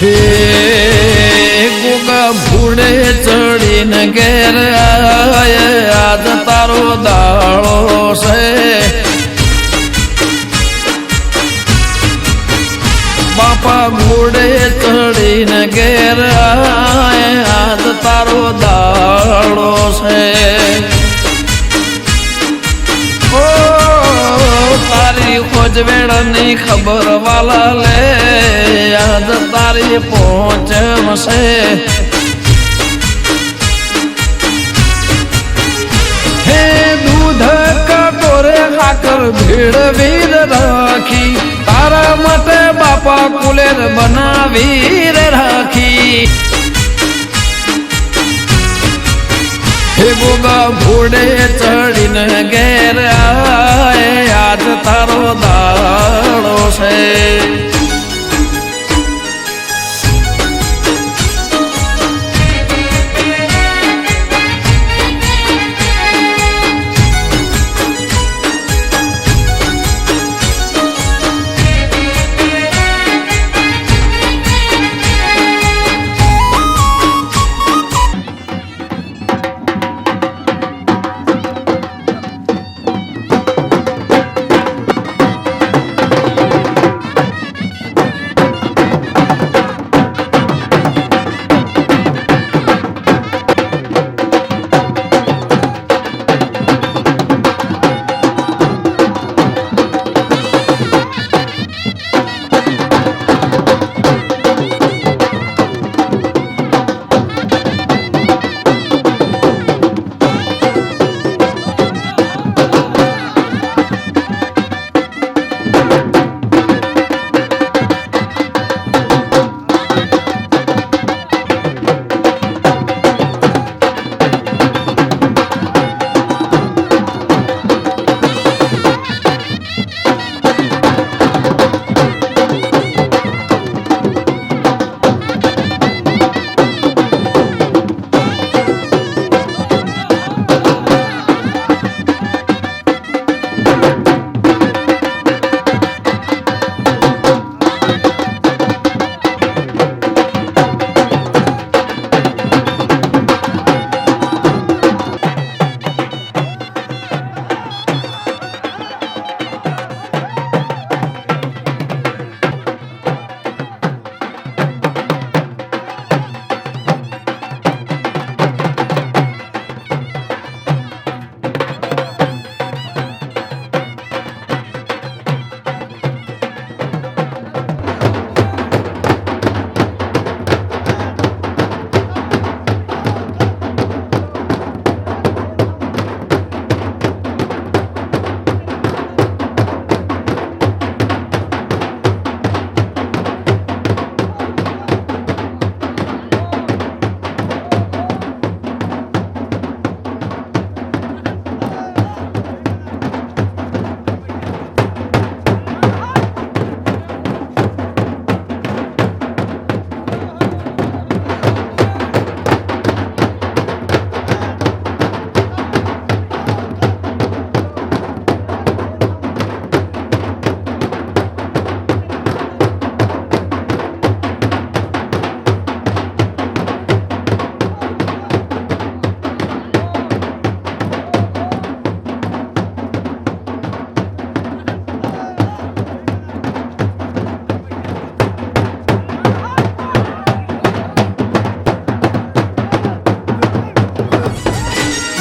હે ગોગા ભૂડે ચડીને ઘેર આજ તારો દાળો છે બાપા ઘોડે ચડીને ઘેર આજ તારો દાળો છે ઓ તારી ખોજવેળની ખબર વાલા લે આજ તારી પહોંચશે હે દૂધ કટોરે હાકર ભીડવીર રાખી તારા માટે બાપા કુલેર બનાવી રાખી હે ગોગા ભોડે ચડીને ઘેર આજ તારો દાડો છે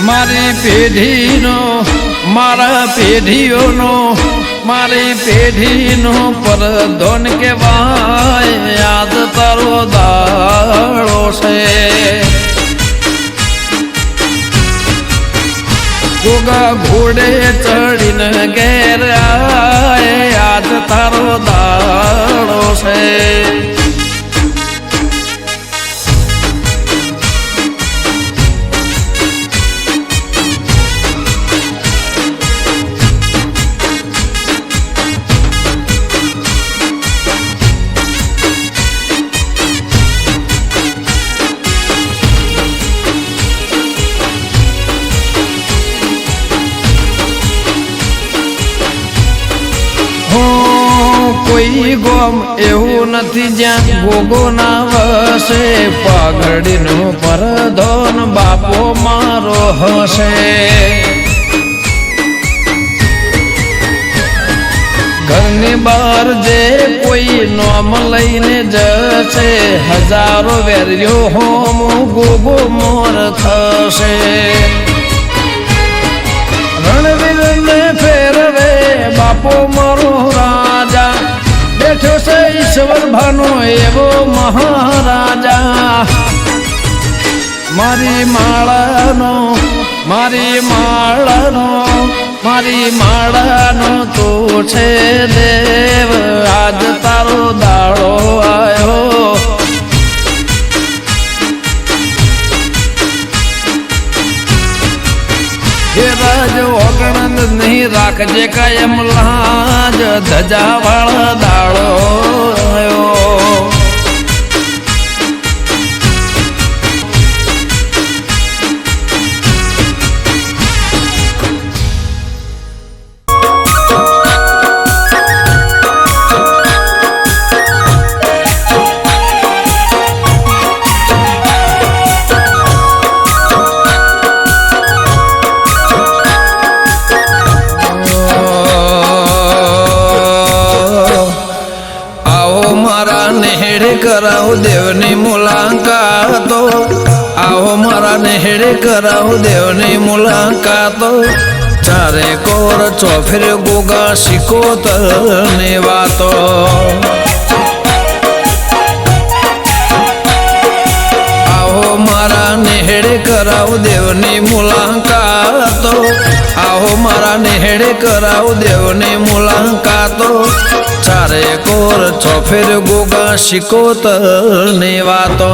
મારી પેઢીનો મારા પેઢીઓનો મારી પેઢીનો પરધોન કહેવાય યાદ તારો દાડો છે ગોગા ઘોડે ચડીને ઘેર યાદ તારો દાડો છે કોઈ કોઈ ગોમ એવું નથી જ્યાં ગોગો ના વસે પાઘડીનો પરધોન બાપો મારો હશે ઘરની બહાર જે કોઈ નોમ લઈને જશે હજારો વેર્યો હોમ ગોગો મોર થશે રણવીર ને ફેરવે બાપો મારો રાજા બેઠો છે ઈશ્વર ભાનો એવો મહારાજા મારી માળાનો તું છે દેવ આજ તારો દાડો આવ્યો હે રાજ ઓગણદ નહીં રાખજે કાયમ લાજ ધજા વાળા દાડો આવ્યો कराओ देवनी मुलाकातो आओ मारा नेहड़े कराओ देवनी मुलाकातो चारे कोर चौफिर गोगा शिकोतर ने वातो आओ मारा नेहड़े कराओ देवनी मुलाकातो आओ मारा नेहड़े कराओ देवनी मुलाकातो चारे कोर चौफिर गोगा शिकोतर ने वातो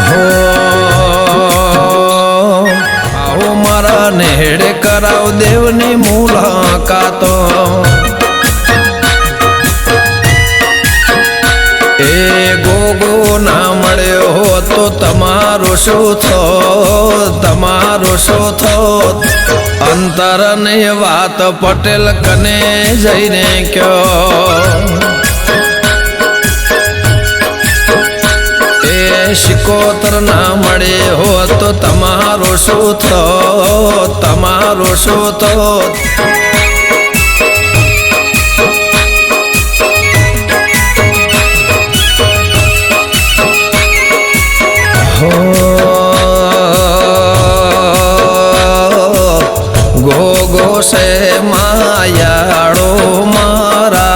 हो आओ मारा नेहड़े कराओ देवनी मुलाकातो ए गोगो ना मळ्यो हो तो तमारो शो थो अंतर ने वात पटेल कने जईने क्यो ए शिकोतर ना मळे हो तो तमारो शो थो गोगो से मायाड़ो मारा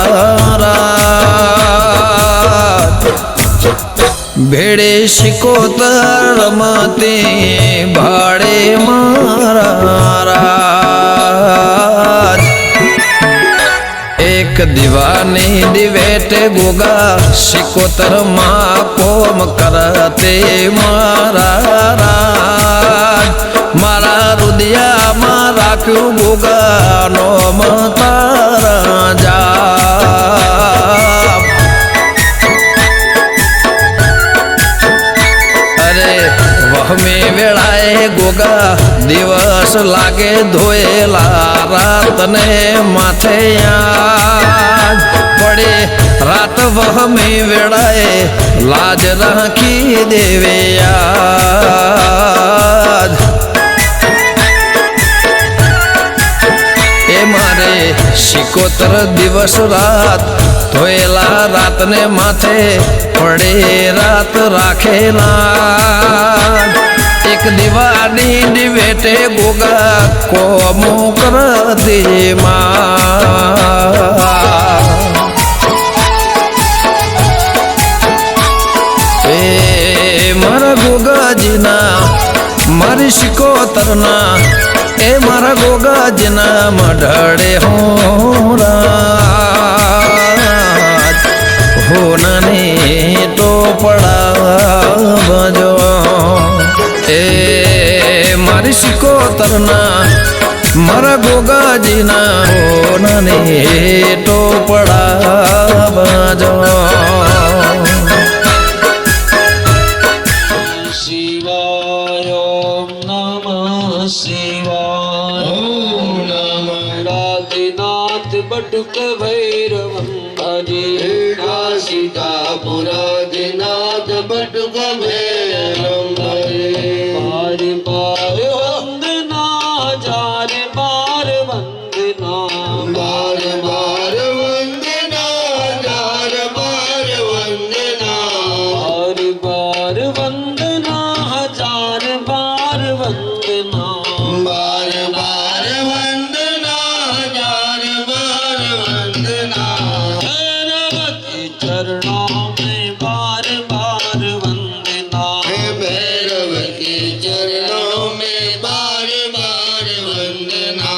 भेड़े शिकोतर माते भाड़े मारा एक दीवानी दिवेटे गोगा शिकोतर माँ कोम करते मारा मारा रुदिया मारा क्यों गोगा नो मातारा जा अरे वह में वेड़ाए गोगा दिवस लागे धोएला रात ने माथे याद पड़े रात वह में वेड़ाए लाज राखी देवे याद ए मारे शिकोतर दिवस रात धोएला रात ने माथे पड़े रात राखेला एक दीवानी दिवेटे गोगा को मुकर दे मारा गोगा जीना मारी शिकोतर ना ए मारा गोगा जीना मढ़े हो नाने तो पड़ा बजो ए मारी शिकोतर ना मारा गोगा जीना हो नाने तो पड़ा बजो शिवाय ओम नमः शिवाय। પુરાધિનાથ બટુક ભેરમ બાર બાર વંદના જાર બાર વંદના બાર બાર વંદના જાર બાર વંદના બાર બાર વંદના હજાર બાર વંદના બાર બાર વંદના હજાર બાર વંદના ભૈરવતી ચરણોं में बार बार वंदना भैरवती चरणों में बार बार वंदना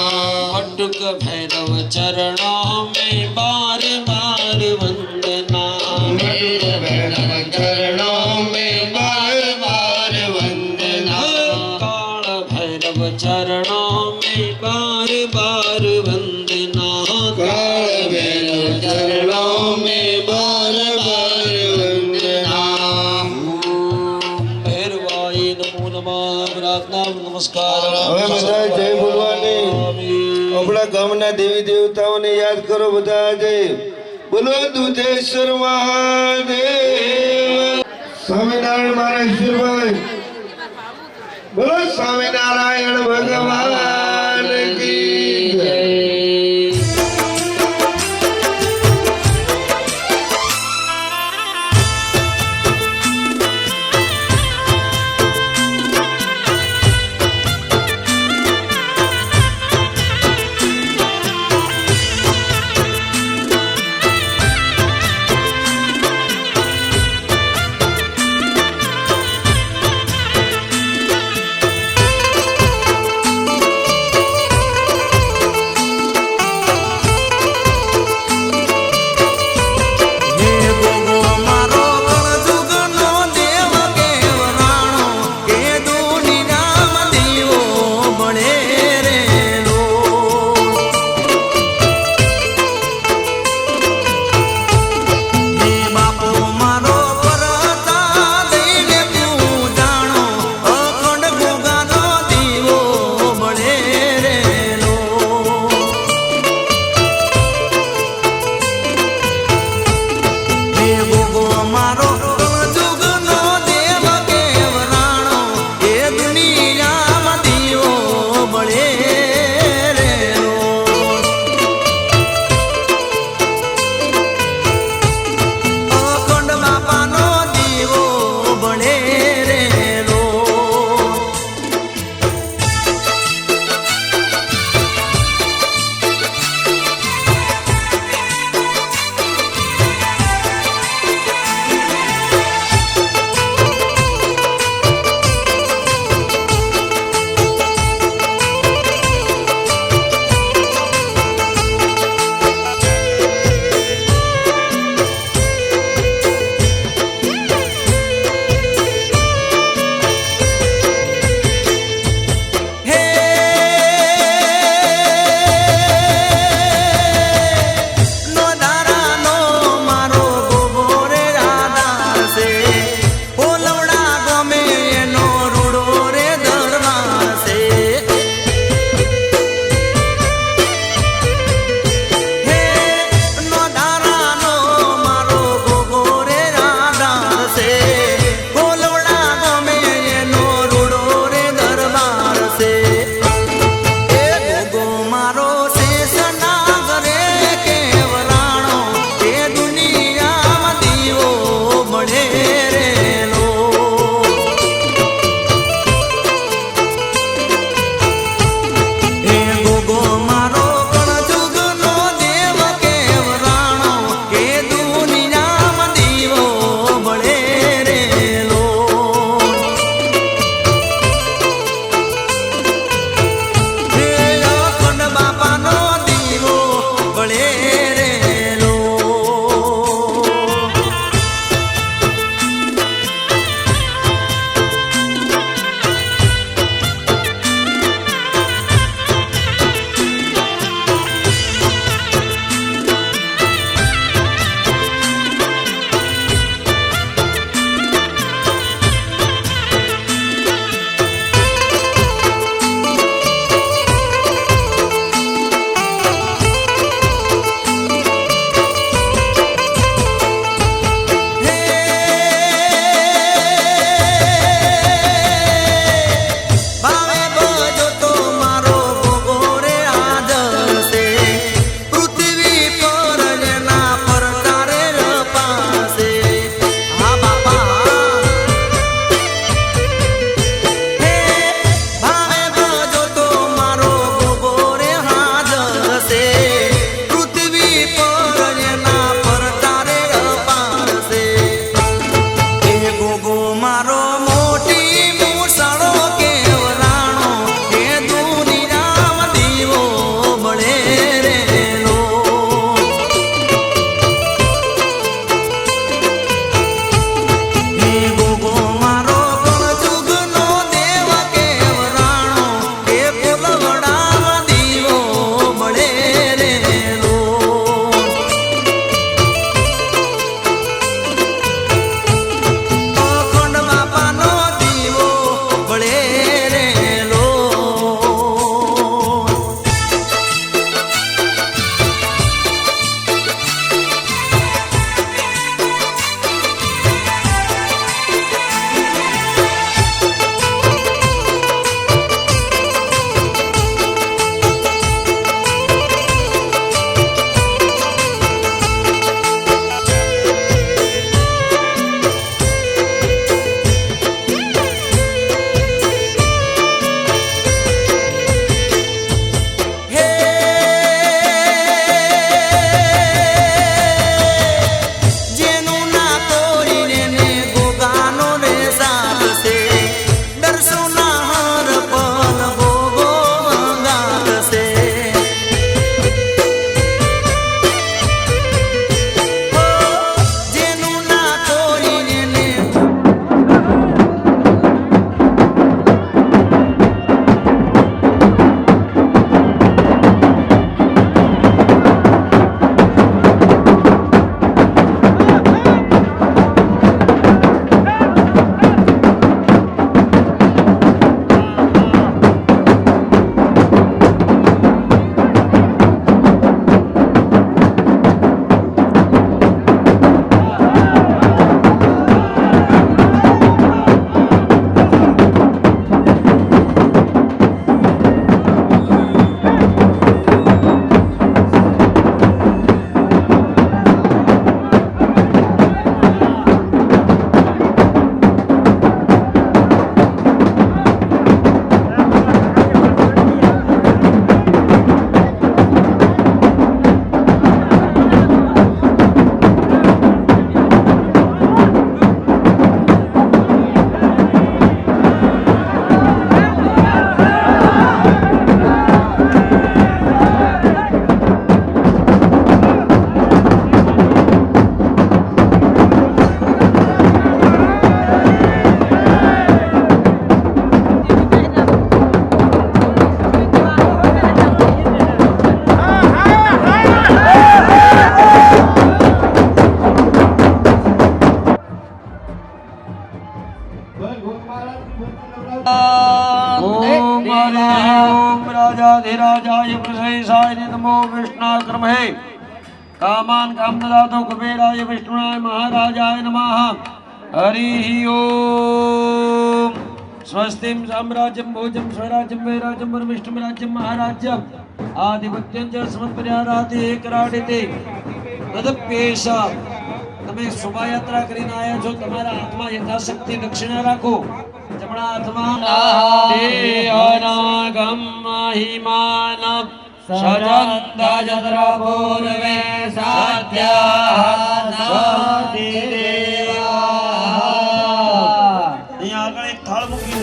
बटुक भैरव चरणों में बार बार वंदना भैरव चरणों में बार बार वंदना काल भैरव चरणों में बार बार वंदना काल भैरव चरणों में बार बार वंदना भैरवाय नमो नमः प्रार्थना नमस्कार હવે બધા જય બોલવાની આપણા ગામના દેવી દેવતાઓને યાદ કરો બધા જય બોલો દુધેશ્વર મહાદેવ સ્વામિનારાયણ મારા ઈશ્વરભાઈ બોલો સ્વામિનારાયણ ભગવાન કી જય गणेशाय नमो विष्णाक्रमहे कामान कामदातो कुबेराय विष्णुनाय महाराजाय नमः हरि ओम स्वस्तिं साम्राज्यं भोजं स्वराज्यं वैराज्यं वरमिष्टं राज्यं महाराज्यं आधिपत्यं च समत्पर्याराति कराडिते तदप्येषा તમે શોભાયાત્રા કરીને આયા છો તમારા હાથમાં યથાશક્તિ દક્ષિણા રાખો જમણા હાથમાં તે અનાગમ મહિમાન સજંત પૂર્વે સાધ્યા સતિદેવા અહીંયા આગળ એક થાળ મૂકી દો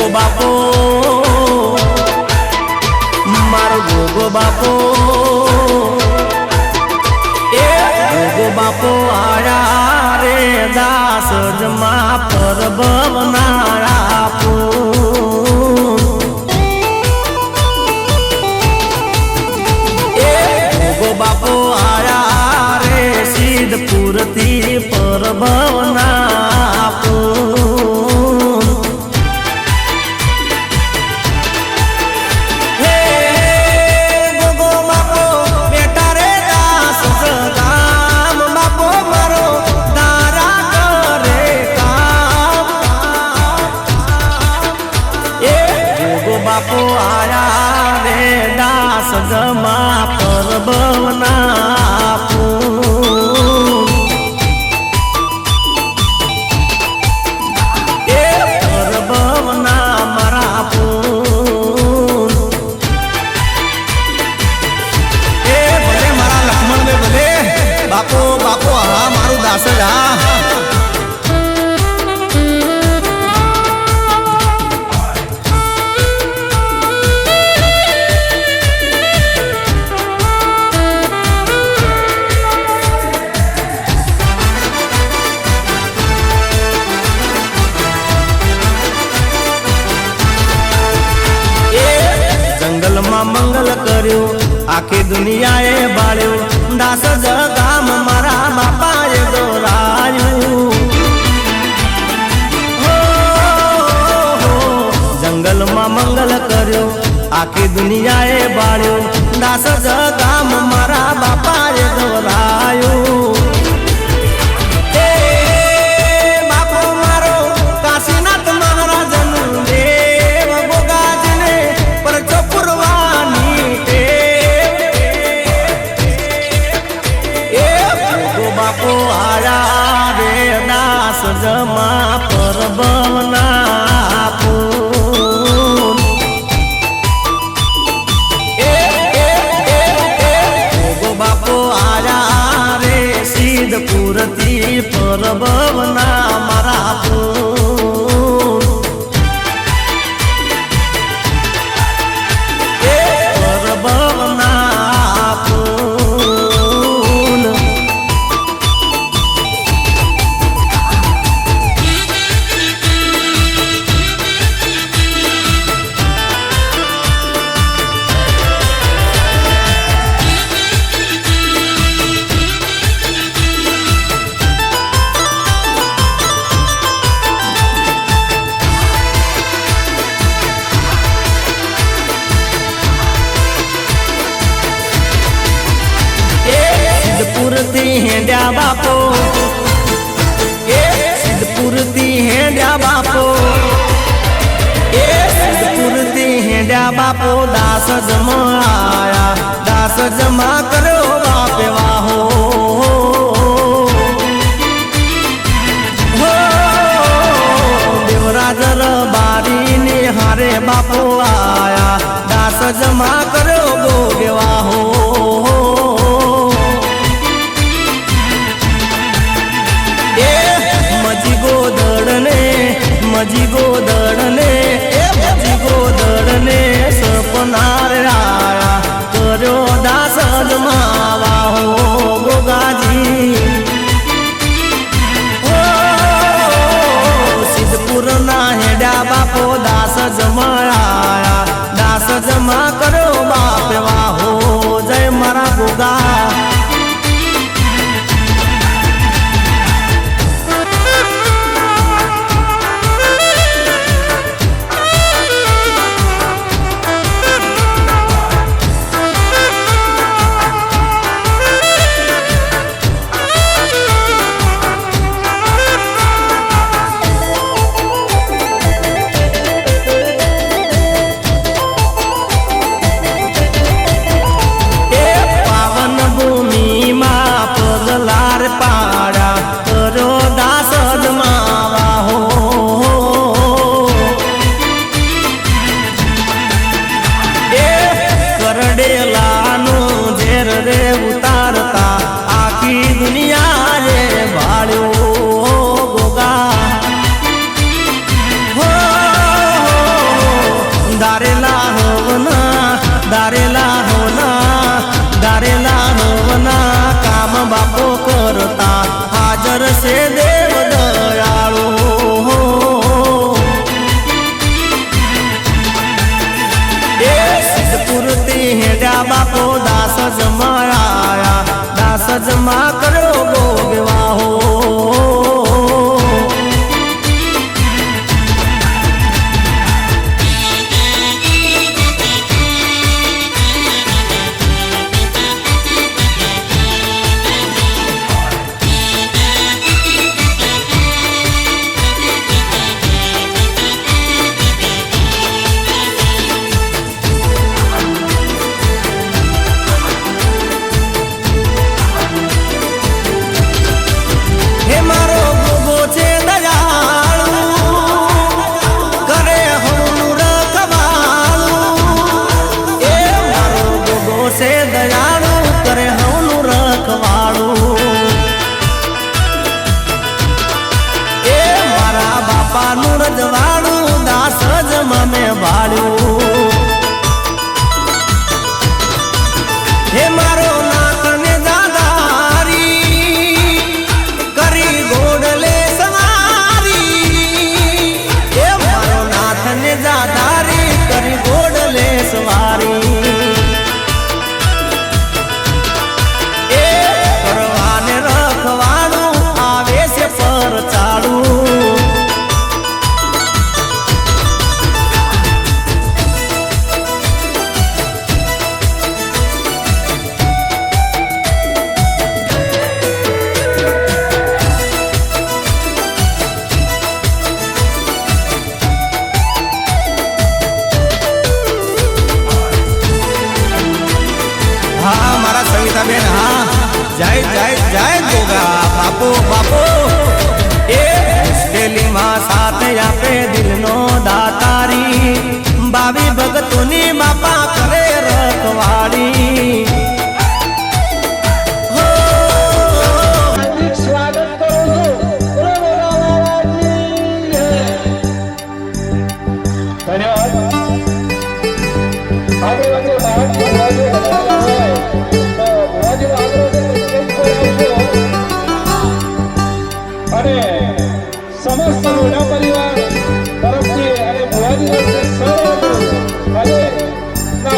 બાપો મારો ગોગો બાપો એ ગોગો બાપો આયા રે દાસ જમા પર ભવનારા પો એ ગોગો બાપો આયા રે સિદ્ધપુરથી પર ભવના પો બાપો આયા રે દાસ જમા પર ભવના એ પર ભવના મારા એ ભલે મારા લક્ષ્મણ બે ભલે બાપો બાપો હા મારું દાસ હા મંગલ કર્યો આખી દુનિયાએ બાળ્યો દાસ જગામ મારા બાપાએ દોરાયું જંગલમાં મંગલ કર્યો આખી દુનિયાએ બાળ્યો દાસ જગામ મારા બાપાએ દોરાયું બાપો મારો કાશીનાથ મહારાજનું દેવ ગોગાજીને પરચો બાપો આયા રે દાસ જમા પર ભવના બાપો આયા રે સિદ્ધપુરથી પર ભવના મારા પર ભવના सिद्धपुरती हेंड्या बापो सिद्धपुरती हेंड्या बापो सिद्धपुरती हेंड्या बापो दास जमा आया दास जमा करो बापे वाहो देवराज बारी निहारे बापो आया दास जमा करो गोगे वाहो मजी गोदड़ने सपनार आया करो दास जमावा हो गोगाजी જય જય જય ગોગા બાપો બાપો એ મુશ્કેલીમાં સાથ આપે દિલનો દાતારી બાવી ભગતોની બાપા કરે રખવાડી સમસ્ત મોઢા પરિવાર તરફથી અને ભુવાજી અને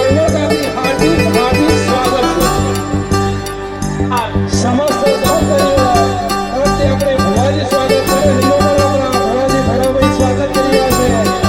ઉમરગામની હાર્દિક હાર્દિક સ્વાગત છે સમસ્ત ગામ પરિવાર તરફથી આપણે ભુવાજી સ્વાગત કરે ભુવાજી ભરાભાઈ સ્વાગત કરી રહ્યા છે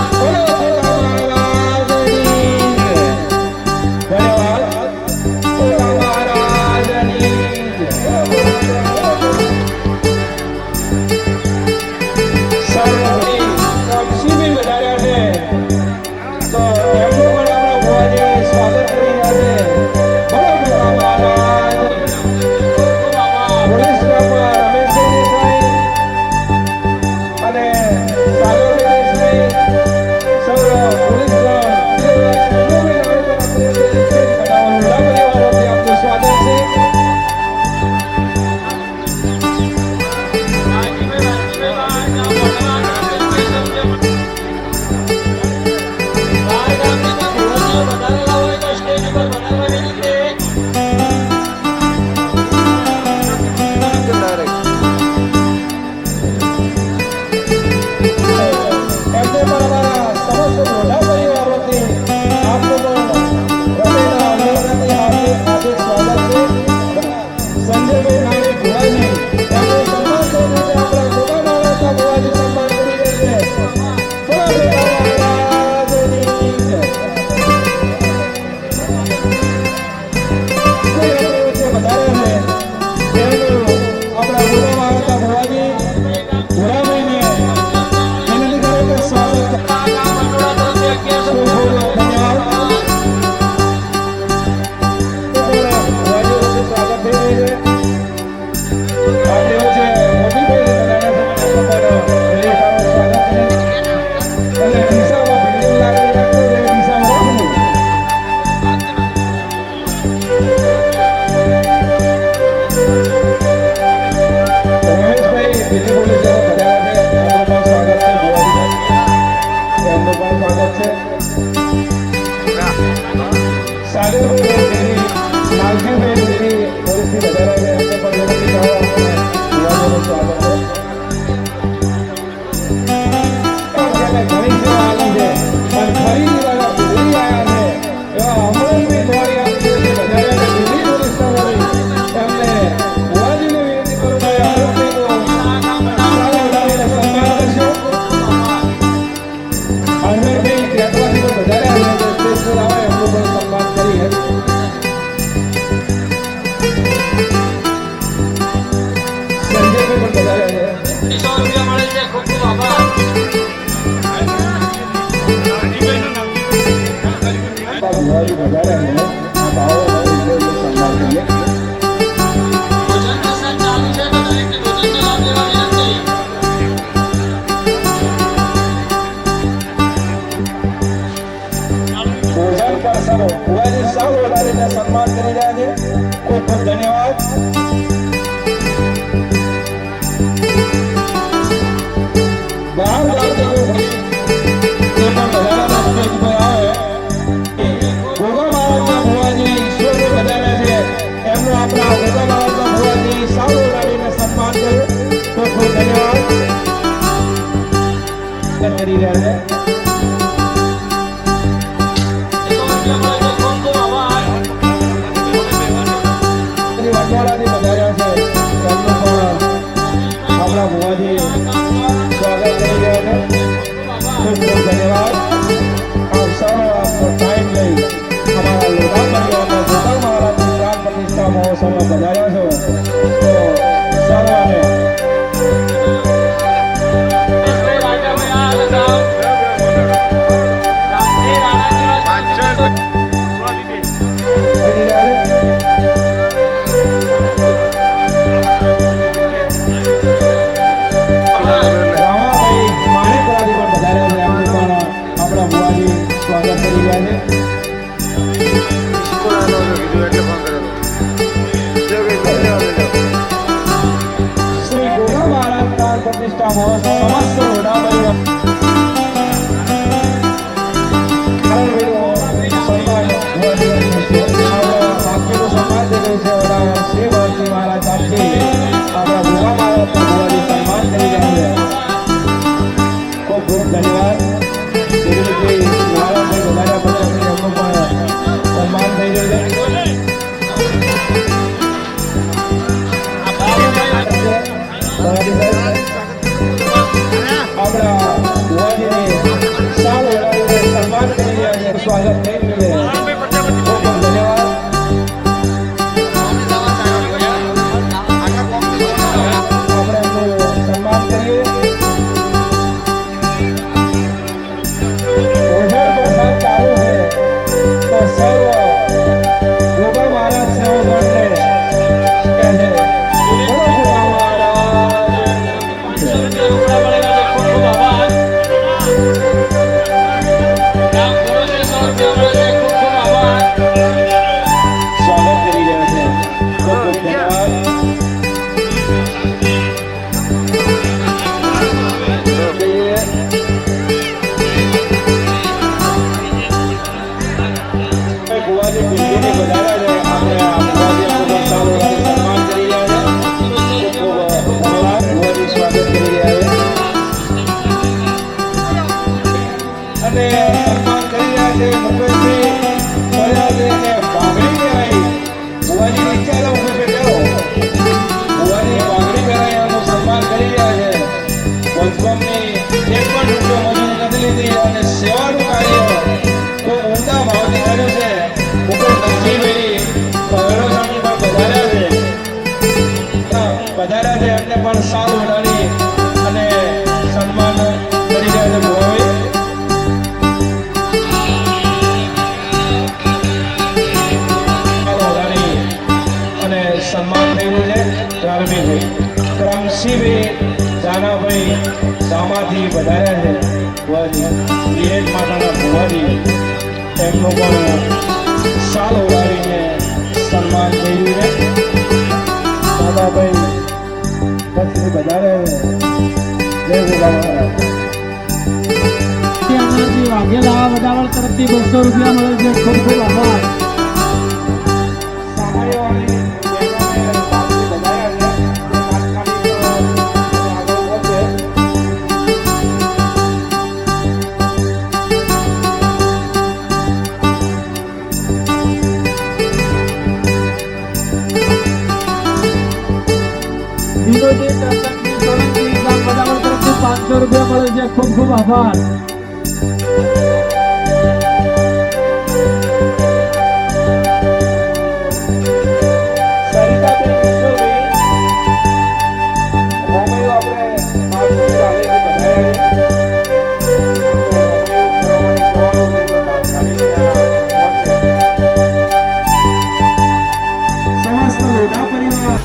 ધન્યવાદ મહારાજની સન્માન કરી રહ્યા છે ખૂબ ખૂબ ધન્યવાદ બહાર ગામથી ગોગા મહારાજના ભુવાજી ઈશ્વરને વધાર્યા છે એમનું આપણા ગોગા મહારાજના ભુવાજી સાવ ઉડાડીને સન્માન કર્યું ખૂબ ખૂબ ધન્યવાદ કરી રહ્યા છે વટવાડાથી વધાર્યા છે એમનું પણ આપણા ભુવાજી સ્વાગત કરી રહ્યા છે ખૂબ ખૂબ ધન્યવાદ આપ સૌનો આપનો ટાઈમ લઈ અમારા લોઢા પરિવારના ગોગા મહારાજની પ્રાણ પ્રતિષ્ઠા મહોત્સવમાં વધાર્યા છો તો સર્વને સ્વાગત કરી રહ્યા છે. શ્રી ગોગા મહારાજ પ્રાણ પ્રતિષ્ઠા મહોત્સવ સમસ્ત રોડા પરિવાર સ્વાગત થઈ રહ્યું છે. ખૂબ ખૂબ ધન્યવાદ. આપણે એમનું સન્માન કરીએ. ભોજન પ્રસાદ ચાલુ છે તો સર્વ ગોગા મહારાજ સેવકોને કહે છે ગોગા સ્વાગત કરી રહ્યા છે. ખૂબ ખૂબ ધન્યવાદ. ભુવાજી દિલ્હીની વધાર્યા છે. આપણે આ ભુવાજી આપણું ચાલુ સન્માન કરી રહ્યા છે. ખૂબ ખૂબ ધન્યવાદ. ભુવાજી સ્વાગત કરી રહ્યા છે અને સન્માન કરી રહ્યા છે. મુકેશજી ફર્યા છે અને પાઘડી પહેરાઈ ભુવાજીની ઈચ્છા છે મુકેશભાઈ પહેરો ભુવાજી પાઘડી પહેરાઈ એનું સન્માન કરી રહ્યા છે. વંશગમની એક પણ રૂપિયો મજૂરી નથી લીધી અને સેવાનું કાર્ય ખૂબ ઊંડા ભાવથી કર્યું છે. મુકેશ નરસિંહભાઈ ભૈરવ સ્વામી પણ પધાર્યા છે એમને પણ સાલ ઉડાડી અને સન્માન કરી રહ્યા છે ભુવાજી. સન્માન થઈ રહ્યું છે. રામજીભાઈ કરમસિંહભાઈ જાનાભાઈ દામાથી વધાર્યા છે ભુવાજી વિરેજ માતાના ભુવાજી એમનું પણ સાલ ઉડાડીને સન્માન થઈ રહ્યું છે. દાદાભાઈ કચ્છથી વધાર્યા છે. જય ગોગા મહારાજ. વાઘેલા વડાવળ તરફથી 200 રૂપિયા મળે છે. ખૂબ ખૂબ આભાર. વિનોદી પ્રસંગની સોલંકી ગામ વડાવળ તરફથી 500 રૂપિયા મળે છે. ખૂબ ખૂબ આભાર. સમસ્ત લોઢા પરિવાર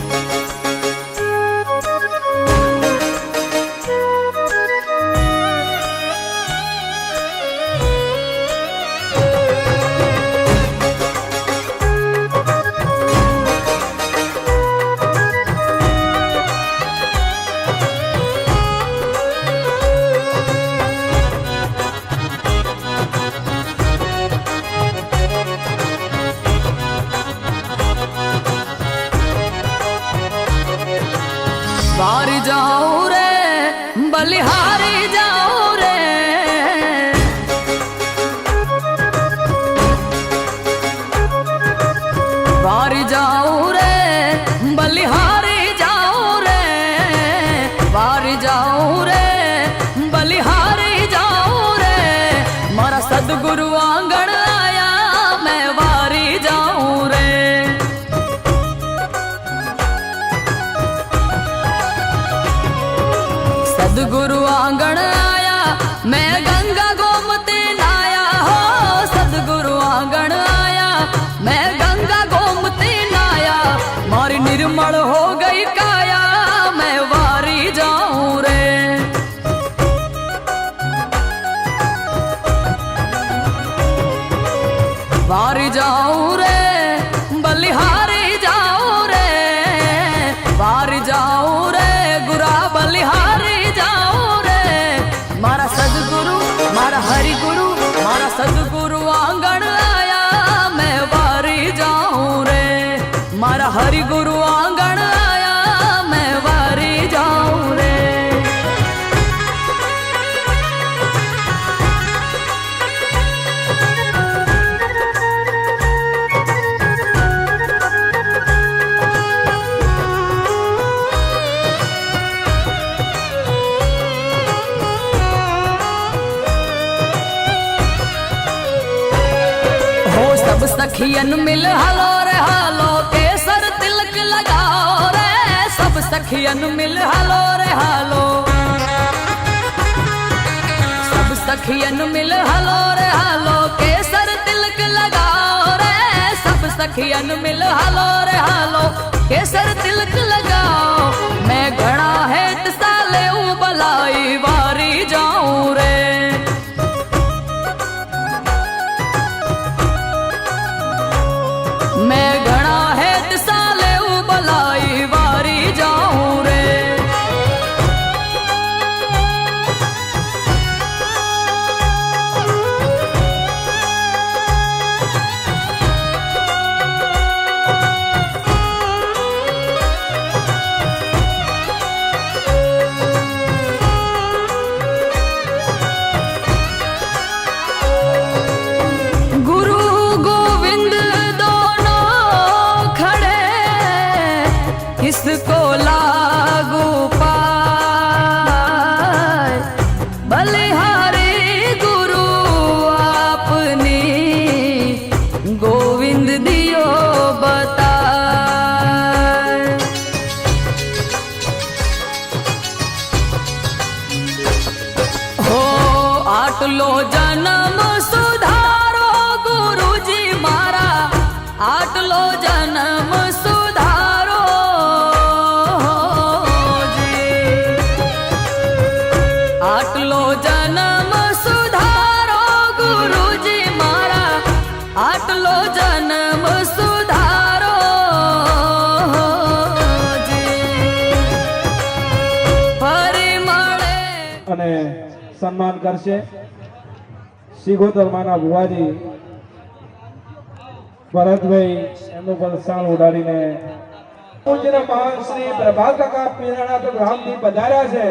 वारी जाऊं रे बलिहारी जाऊं रे वारी जाऊं रे बलिहारी जाऊं रे वारी जाऊं रे बलिहारी जाऊं रे मारा सदगुरु आंगण आया मैं वारी जाऊं रे सदगुरु आंगण आया मैं गंगा गोमती नाया हो सदगुरु आंगण आया मैं गंगा गोमती नाया वारी जाऊं रे बलिहारी जाऊं रे वारी जाऊं रे गुरा बलिहारी जाऊं रे मारा सदगुरु मारा हरि गुरु मारा सदगुरु आंगण आया मैं वारी जाऊं रे मारा हरि गुरु आंगण आया मैं वारी जाऊं रे सब सखियन मिल हालो रे हालो केसर तिलक लगाओ रे सब सखियन मिल हालो रे हालो सब सखियन मिल हालो रे हालो केसर तिलक लगाओ रे सब सखियन मिल हालो रे हालो केसर तिलक लगाओ मैं घड़ा है साले बलाई वारी जाऊं रे मैं घड़ा है साले बलाई वारी जाऊं रे गुरु गोविंद किसको लागू पाए बलिहारी गुरु आपनी गोविंद दियो बताए हो आटलो जन्म सुधारो गुरु जी मारा आटलो जन्म सुधारो आटलो जन्म सुधारो गुरुजी मारा आटलो जन्म सुधारो फरी મળે અને સન્માન કરશે સિગોતર માના ભુવાજી ભરતભાઈ એમનું પણ સાલ ઉડાડીને પૂજ્ય મહાન શ્રી પ્રભાત કાકા પીરાણા તો ગ્રામથી પધાર્યા છે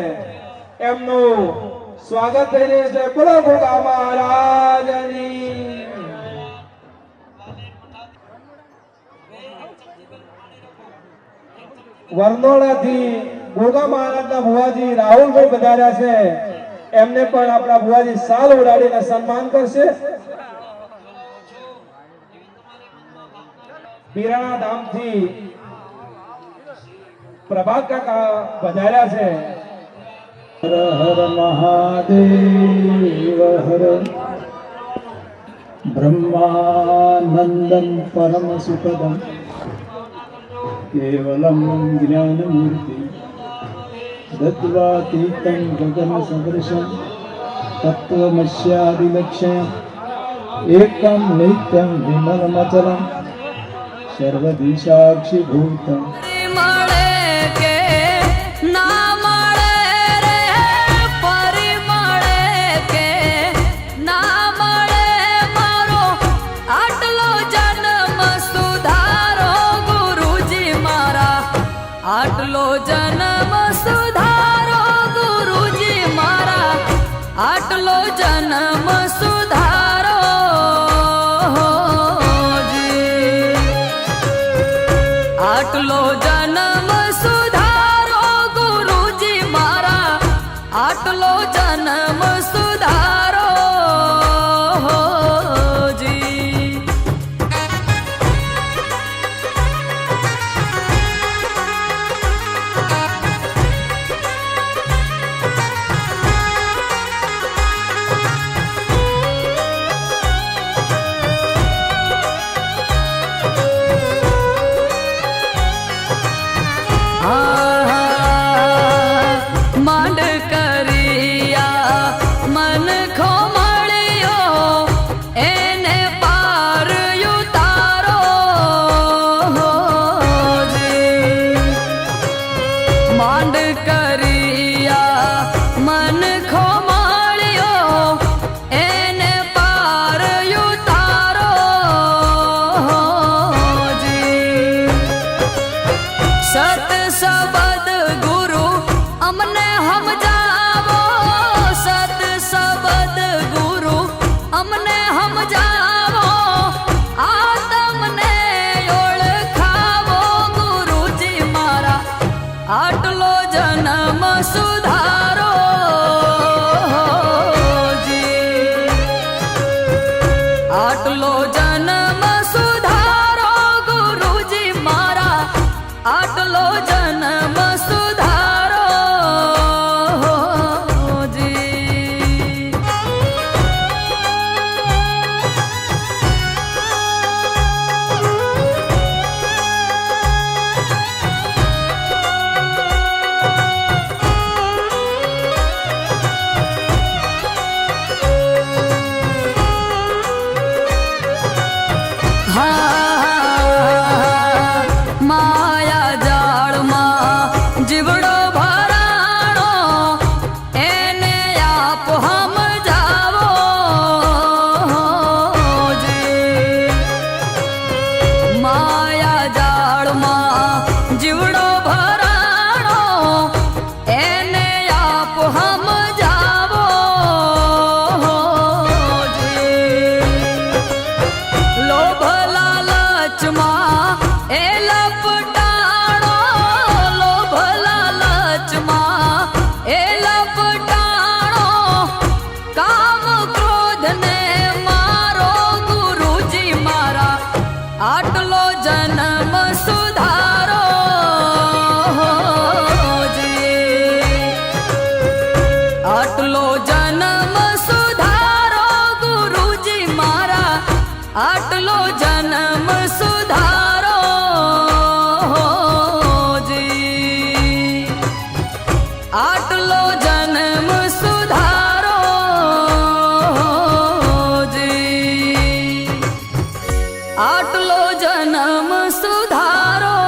એમનું સ્વાગત થઈ રહ્યું છે બોલો ગોગા મહારાજની વરનોળાથી ગોગા મહારાજના ભુવાજી રાહુલભાઈ પધાર્યા છે એમને પણ આપણા ભુવાજી સાલ ઉડાડીને સન્માન કરશે પીરાણા ધામથી પ્રભાત કાકા પધાર્યા છે હર હર મહાદેવ હર બ્રહ્માનંદં પરમ સુખદં કેવલમ જ્ઞાનમૂર્તિ દત્વાતીतं ગગન સદૃશં તત્વમસ્યાદિલક્ષ્યम् એકમ નિત્યં વિમલમચલં સર્વદી સાક્ષીભૂતम् મળે કે ના મળે રે ફરી મળે કે ના મળે મારો આટલો જન્મ સુધારો ગુરુજી મારા આટલો જન્મ સુધારો ગુરુજી મારા આટલો જન્મ સુધારો આટલો જન્મ સુધારો ગુરુજી મારા આટલો જન્મ સુધારો જી આટલો જન્મ સુધારો ગુરુજી મારા, આટલો જન્મ સુધારો જી. માયા જાળમાં જીવડો ભરાણો, એને આપ સમજાવો જી. માયા જાળમાં જીવડો ભરાણો, એને આપ સમજાવો જી. લોભ લાલચમાં એ લપટાણો, લોભ લાલચમાં એ લપટાણો, કામ ક્રોધને મારો ગુરુજી મારા, આટલો જન્મ સુધારો જી. આટલો જન્મ સુધારો ગુરુજી મારા, આટલો જન્મ સુધારો જી. આટલો જન્મ સુધારો જી. આટલો જન્મ સુધારો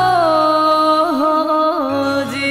જી.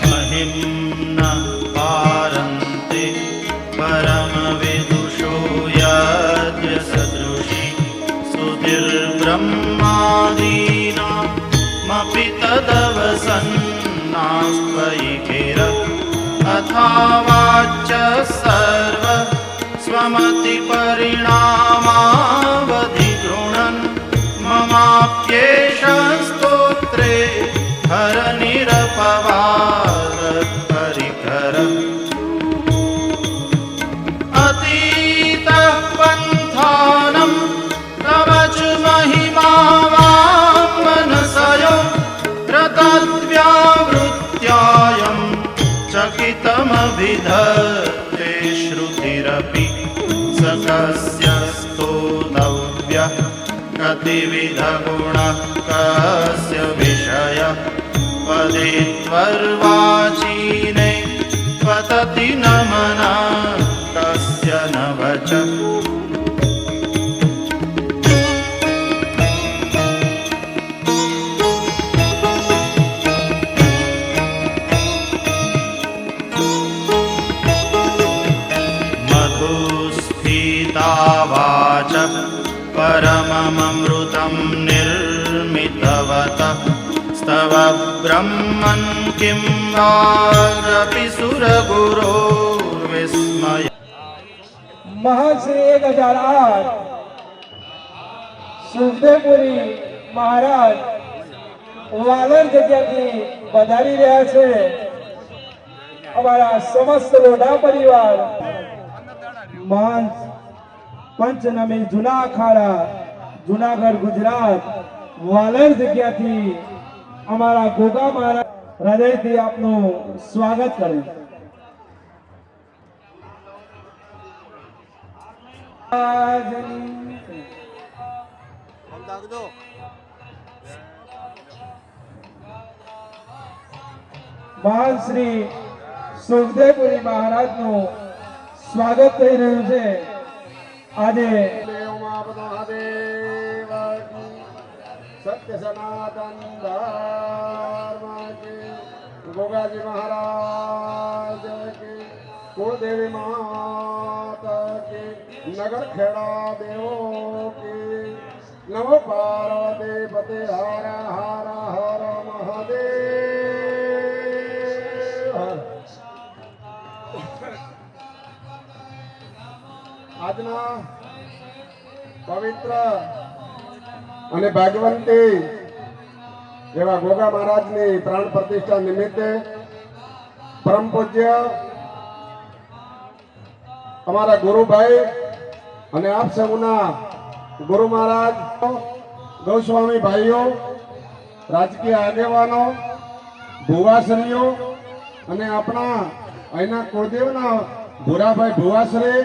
महिम्न पारन्ते परमविदुषो यज्ञसदृशी सुधिर्ब्रह्मादीनामपि तदवसन्नास्त्वयि गिर अथावाच्य सर्व स्वमतिपरिणामावधिगृह्णन् ममाप्येष स्तोत्रे हरनिरपवाद परिकर अतीतः पन्थानं तव च महिमावां मनसयो रतद्व्यावृत्यायं चकितमभिधत्ते श्रुतिरपि सकस्य स्तोतव्यः कतिविधगुणः कस्य विषय पदे त्वर्वाचीने पतति न मनः कस्य न वचः मधुस्फीता वाचः परममृतं निर्मितवतः स्तव ब्रह्मन् किं वाग्रपि सुरगुरोर्विस्मय. મહાશ્રી 1008 સુખદેવપુરી મહારાજ વાલર જગ્યાથી પધારી રહ્યા છે. અમારા સમસ્ત લોઢા પરિવાર મહાન પંચનમી જૂના અખાડા જુનાગઢ ગુજરાત વાલર જગ્યાથી અમારા ગોગા મહારાજ હૃદયથી આપનું સ્વાગત કરે. મહાન શ્રી સુખદેવપુરી મહારાજનું સ્વાગત થઈ રહ્યું છે. આજે સત્ય સનાતન ધર્મ કે ગોગાજી મહારાજ કે કુળદેવી મા નગર ખેડા દેવો કી નમો પાર્વતી પતે હર હર હર મહાદેવ હર. આજના પવિત્ર અને ભાગ્યવંતી એવા ગોગા મહારાજની પ્રાણ પ્રતિષ્ઠા નિમિત્તે પરમ પૂજ્ય અમારા ગુરુભાઈ અને આપ સૌના ગુરુ મહારાજ, ગૌસ્વામી ભાઈઓ, રાજકીય આગેવાનો, ભુવાશ્રીઓ અને આપણા અહીંના કુળદેવના ભૂરાભાઈ ભુવાશ્રી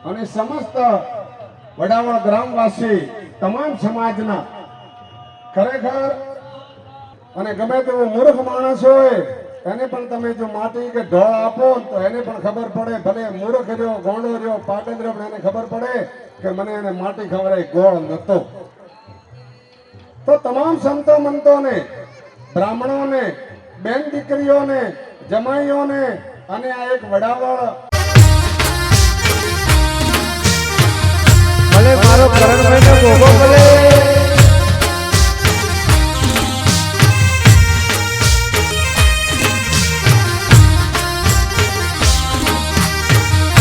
અને સમસ્ત વડાવળ ગ્રામવાસી તમામ સમાજના ખરેખર અને ગમે તેવો મૂર્ખ માણસ હોય એને પણ તમે જો માટી કે ઢોળ આપો તો એને પણ ખબર પડે, ભલે મૂર્ખ રહ્યો, ગોંડો રહ્યો, પાગલ રહ્યો, પણ એને ખબર પડે કે મને એને માટી ખવડાવી, ગોળ નતો. તો તમામ સંતો મંતોને, બ્રાહ્મણોને, બેન દીકરીઓને, જમાઈઓને અને આ એક વડાવળ ભલે મારો કરણભાઈ નો ભોગો ભલે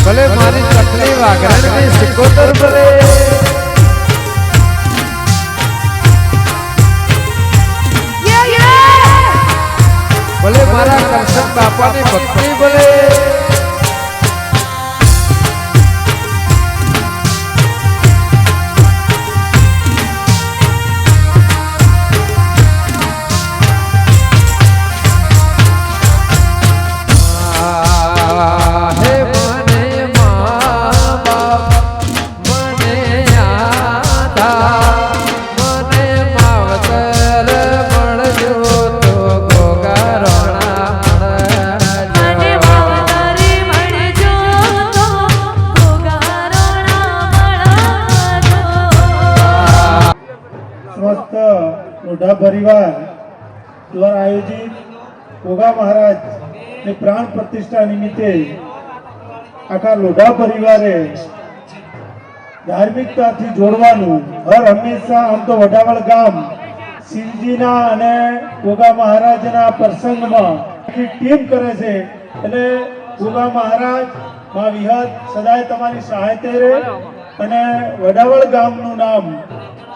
ભલે મારી ચકલી વાઘરણ સિકોતર ભલે ભલે મારા કરશન બાપાની ભક્તિ ભલે સમસ્ત લોઢા પરિવાર દ્વારા આયોજિત ગોગા મહારાજ ની પ્રાણ પ્રતિષ્ઠા નિમિત્તે આખા લોઢા પરિવારે ધાર્મિકતાથી જોડવાનું હર હંમેશા આમ તો વડાવળ ગામ શિવજીના અને ગોગા મહારાજના પ્રસંગમાં આખી ટીમ કરે છે. એટલે ગોગા મહારાજ માં વિહત સદાય તમારી સહાયતે રહે અને વડાવળ ગામનું નામ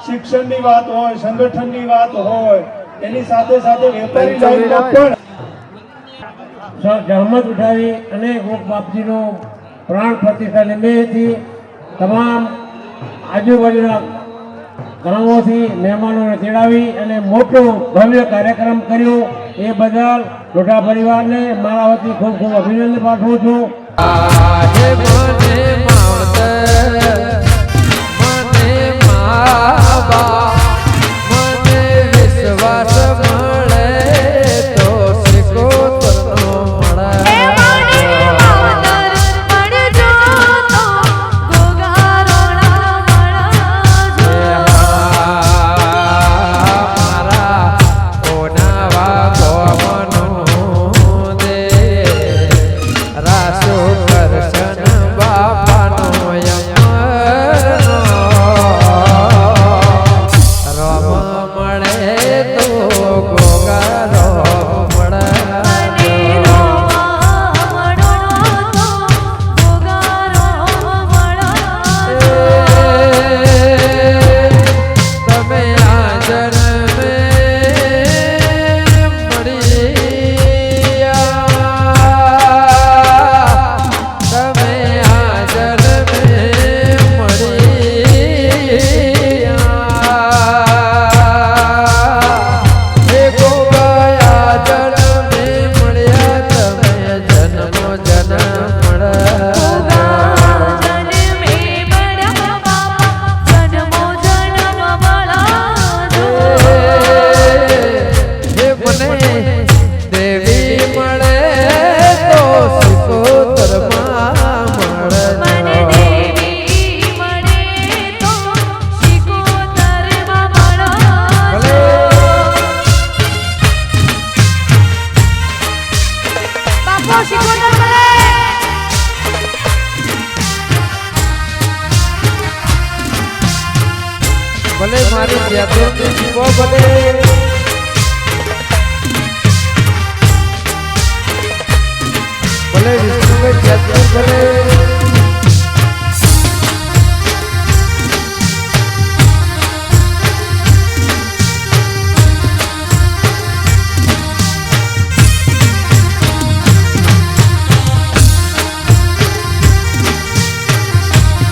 શિક્ષણની વાત હોય, સંગઠનની વાત હોય, એની સાથે સાથે વેપારી લાઈનમાં પણ જહમત ઉઠાવી અને ગોપ બાપજીનો પ્રાણ પ્રતિષ્ઠા નિમિત્તથી તમામ આજુબાજુના ગામોથી મહેમાનોને તેડાવી અને મોટો ભવ્ય કાર્યક્રમ કર્યો. એ બદલ લોઢા પરિવારને મારા વતી ખૂબ ખૂબ અભિનંદન પાઠવું છું. રાસો કરશન બાપ ભલે મારી જ્યાદોની જીવો ભલે ભલે વિષ્ણુભાઈ જ્યાદો ભલે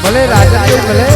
ભલે રાજા ભલે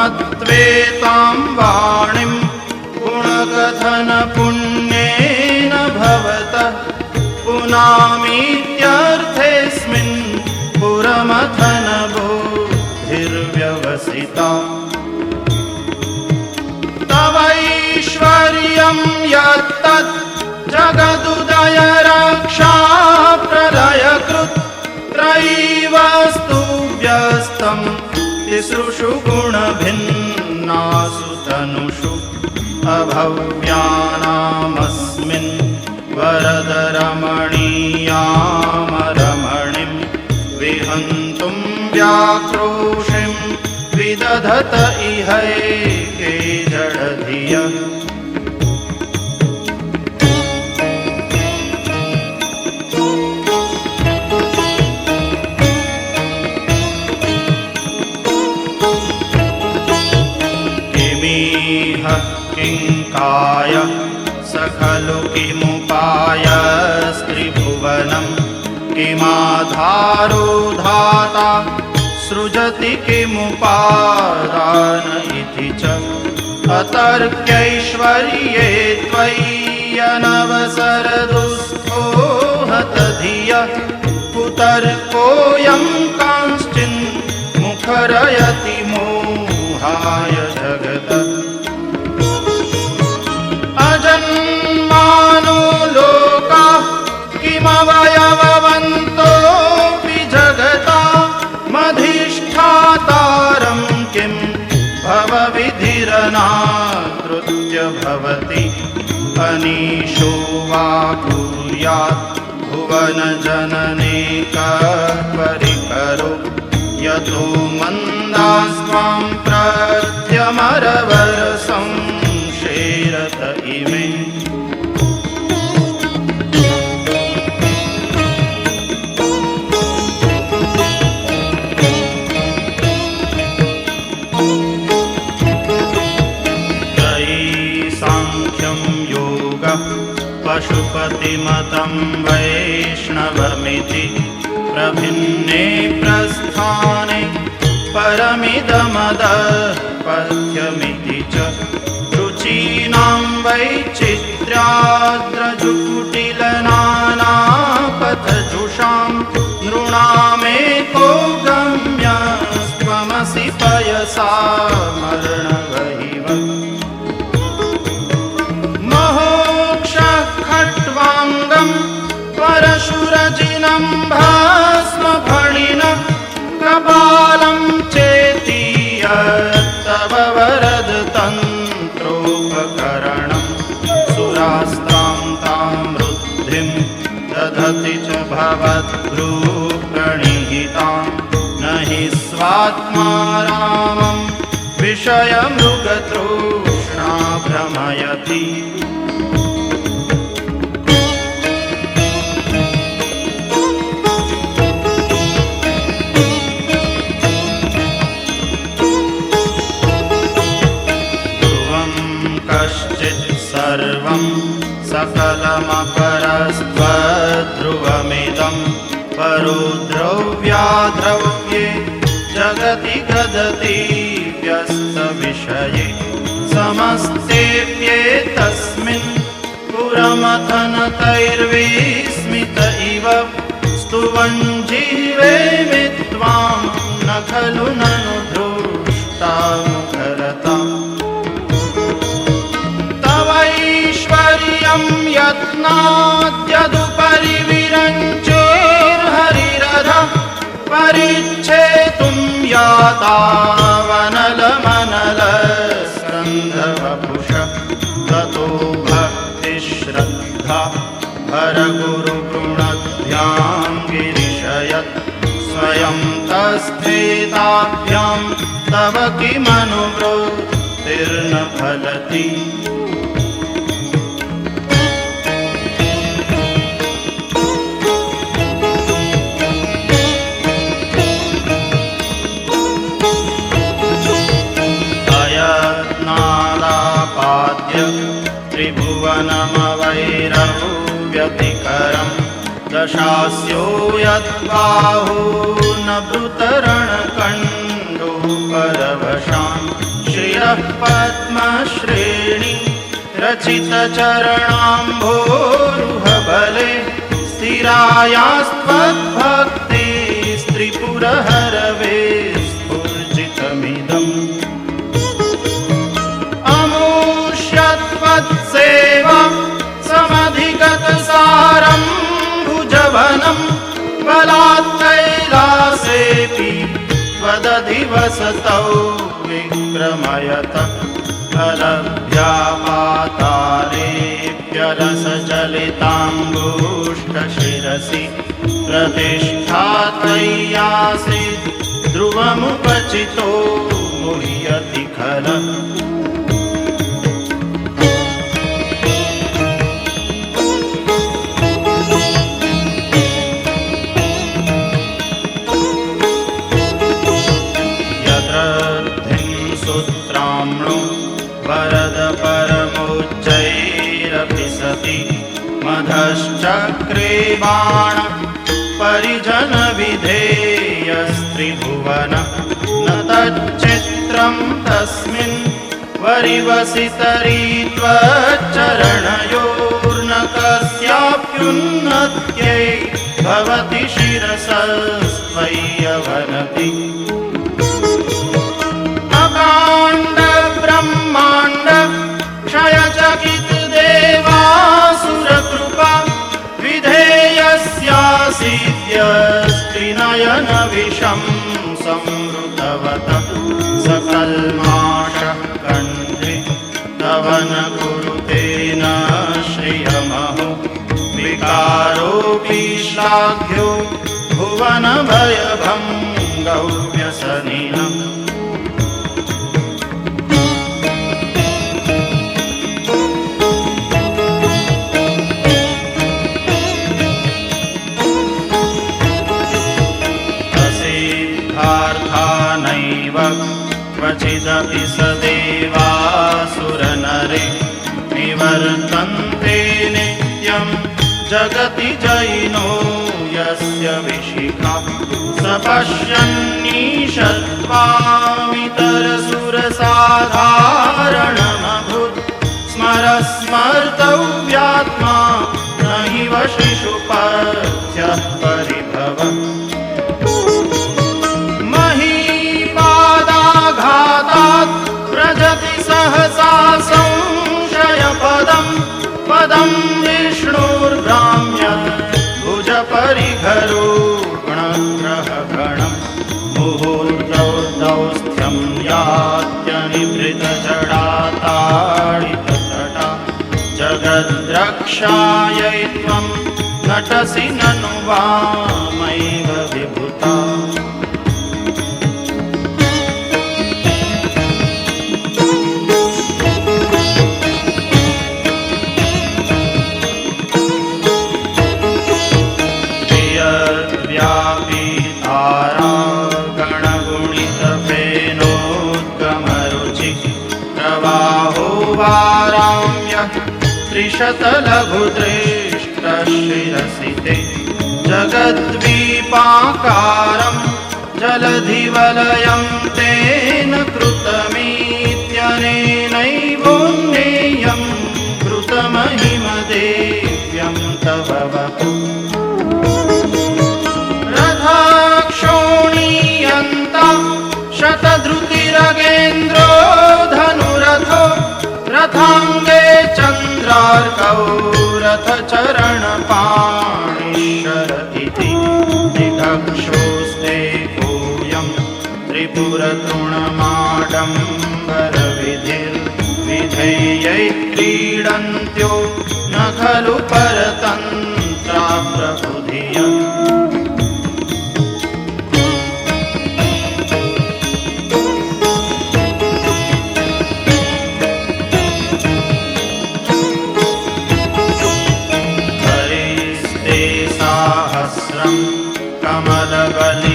ममत्वेतां वाणीं गुणकथन पुण्येन भवतः पुनामीत्यर्थेऽस्मिन् पुरमथन बोधिर्व्यवसिता तवैश्वर्यं यत्तत् जगदुदय रक्षा प्रलयकृत् त्रयीवस्तु व्यस्तम् तिसृषु गुणभिन्नासु तनुषु अभव्यानामस्मिन् वरदरमणीयामरमणिं विहन्तुं व्याक्रोशिं विदधत इहैके जडधिय किङ्काय स खलु किमुपाय स्त्रिभुवनं किमाधारो धाता सृजति किमुपादान इति च अतर्क्यैश्वर्ये त्वय्यनवसरदुःखो हत धियः कुतर्कोऽयं कांश्चिन् मुखरयति मोहाय जगतः अजन्मानो लोकाः किमवयववन्तोऽपि जगता मधिष्ठातारं किं भवविधिरनादृत्य भवति अनीशो वा कुर्यात् भुवनजनने कः परिकरो यतो मन्दास्त्वां प्रत्यम अमरवरसं शेरत इमे पशुपतिमतं वैष्णवमिति प्रभिन्ने प्रस्थाने परमिदमदः पथ्यमिति च रुचीनां वैचित्र्याद्रजुकुटिलनानापथजुषां नृणामेको गम्यस्त्वमसि पयसा मरणवहिव परशुरजिनं भस्मफणिनः कपालं चेति तव वरद तन्त्रोपकरणं सुरास्तां तां वृद्धिं दधति च भवद्भ्रूप्रणिहितां न हि स्वात्मा रामं विषयमृगतृष्णा भ्रमयति सर्वं सकलमपरस्त्वध्रुवमिदं परो द्रव्याद्रव्ये जगति गदति व्यस्तविषये समस्तेऽप्येतस्मिन् पुरमथनतैर्विस्मित इव स्तुवन् जीवेमि त्वां न खलु ननु धृष्टामुखरताम् ऐश्वर्यं यत्नाद्यदुपरि विरञ्चेर्हरिरथ परिच्छेतुं यातावनलमनलस्कन्धवपुष ततो भक्तिश्रद्धा भरगुरुगुणभ्यां गिरिशयत् स्वयं तस्थेताभ्यां तव किमनुवृत्तिर्न फलति त्रिभुवनमवैरव्यतिकरं दशास्यो यद्बाहूनभृतरणकण्डो परवशां श्रियः पद्मश्रेणी रचितचरणाम्भोरुहबले स्थिरायास्त्वद्भक्ति स्त्रिपुरहरवे स्फुर्जितमिदम् सेवा समधिगतसारं भुजवनं बलात्कैलासेऽपि त्वदधिवसतौ विक्रमयत अलभ्यापातालेऽप्यरसजलिताङ्गुष्ठशिरसि प्रतिष्ठातय्यासीत् ध्रुवमुपचितो मुह्यति खलः वरद परमोच्चैरपि सति मधश्चक्रे बाण परिजन विधेयस्त्रिभुवन न तच्चित्रं तस्मिन् वरिवसितरी त्वच्चरणयोर्न कस्याप्युन्नत्यै भवति शिरसस्त्वय्यवनति अकाण्ड ब्रह्माण्ड क्षयचकित देवासुरकृपा विधेयस्यासीद्यस्त्रिनयन विषं संवृतवत सकल्माषः कण्ठे तव न कुरुते न श्रियमहो विकारोऽपि श्लाघ्यो भुवनभयभङ्गौ व्यसनिनम् सुखार्थानैव क्वचिदपि स देवासुरनरे निवर्तन्ते नित्यं जगति जयिनो यस्य विशिखा स पश्यन्नीशत्वामितरसुरसाधारणमभूत् स्मर्तव्यात्मा न हि शिशुपथ्यः परिभव महीपादाघातात् व्रजति सहसा संशयपदं पदं विष्णुर्भ्राम्य भुजपरिघरोगणग्रहगणं मुहूर्तौस्थ्यं यात्यनिभृतजडाताडिततटा जगद्रक्षायै त्वं नटसि ननु वामैव विभूता त्रिशतलघुदृष्टशिरसिते जगद्वीपाकारं जलधिवलयं तेन कृतमित्यनेनैवोन्नेयं कृतमहिमदेव्यं तव वपु रथक्षोणीयन्ता शतधृतिरगेन्द्रो धनुरथो रथाङ्गे चन्द्रार्कौ रथचरणपाणिशर इति दिधक्षोस्ते भूयं त्रिपुरतृणमाडम्बरविधिर्विधेयै क्रीडन्त्यो न खलु परतन्त्रा प्रबुधियम्